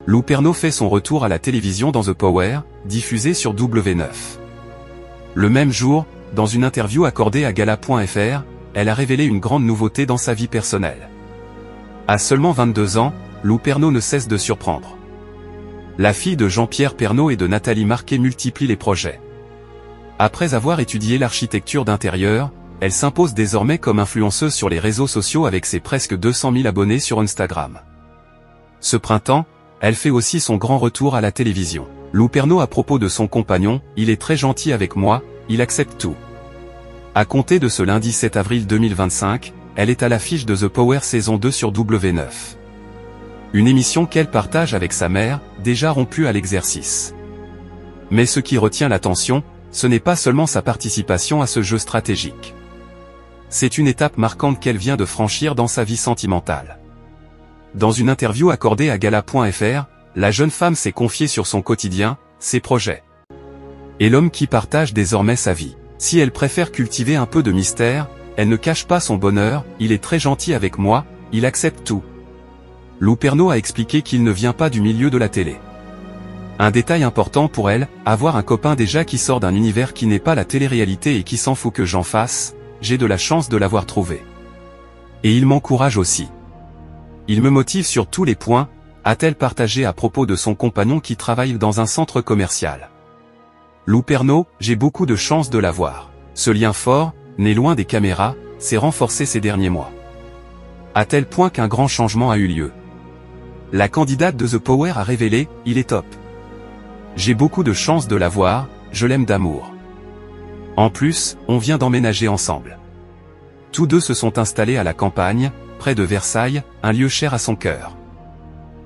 Lou Pernaut fait son retour à la télévision dans The Power, diffusé sur W9. Le même jour, dans une interview accordée à Gala.fr, elle a révélé une grande nouveauté dans sa vie personnelle. À seulement 22 ans, Lou Pernaut ne cesse de surprendre. La fille de Jean-Pierre Pernaut et de Nathalie Marquet multiplie les projets. Après avoir étudié l'architecture d'intérieur, elle s'impose désormais comme influenceuse sur les réseaux sociaux avec ses presque 200 000 abonnés sur Instagram. Ce printemps, elle fait aussi son grand retour à la télévision. Lou Pernaut à propos de son compagnon, « Il est très gentil avec moi, il accepte tout ». À compter de ce lundi 7 avril 2025, elle est à l'affiche de The Power saison 2 sur W9. Une émission qu'elle partage avec sa mère, déjà rompue à l'exercice. Mais ce qui retient l'attention, ce n'est pas seulement sa participation à ce jeu stratégique. C'est une étape marquante qu'elle vient de franchir dans sa vie sentimentale. Dans une interview accordée à Gala.fr, la jeune femme s'est confiée sur son quotidien, ses projets. Et l'homme qui partage désormais sa vie. Si elle préfère cultiver un peu de mystère, elle ne cache pas son bonheur, « Il est très gentil avec moi, il accepte tout ». Lou Pernaut a expliqué qu'il ne vient pas du milieu de la télé. Un détail important pour elle, avoir un copain déjà qui sort d'un univers qui n'est pas la télé-réalité et qui s'en fout que j'en fasse, j'ai de la chance de l'avoir trouvé. Et il m'encourage aussi. Il me motive sur tous les points, a-t-elle partagé à propos de son compagnon qui travaille dans un centre commercial. Lou Pernaut, j'ai beaucoup de chance de l'avoir. Ce lien fort, né loin des caméras, s'est renforcé ces derniers mois. À tel point qu'un grand changement a eu lieu. La candidate de The Power a révélé, « Il est top. J'ai beaucoup de chance de l'avoir, je l'aime d'amour. En plus, on vient d'emménager ensemble. » Tous deux se sont installés à la campagne, près de Versailles, un lieu cher à son cœur.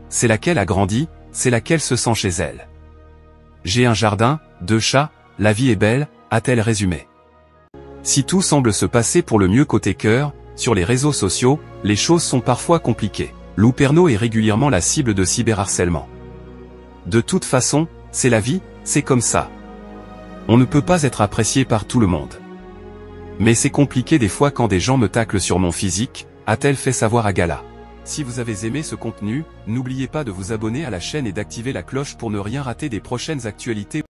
C'est là qu'elle a grandi, c'est là qu'elle se sent chez elle. J'ai un jardin, 2 chats, la vie est belle, a-t-elle résumé. Si tout semble se passer pour le mieux côté cœur, sur les réseaux sociaux, les choses sont parfois compliquées. Lou Pernaut est régulièrement la cible de cyberharcèlement. De toute façon, c'est la vie, c'est comme ça. On ne peut pas être apprécié par tout le monde. Mais c'est compliqué des fois quand des gens me taclent sur mon physique, a-t-elle fait savoir à Gala. Si vous avez aimé ce contenu, n'oubliez pas de vous abonner à la chaîne et d'activer la cloche pour ne rien rater des prochaines actualités.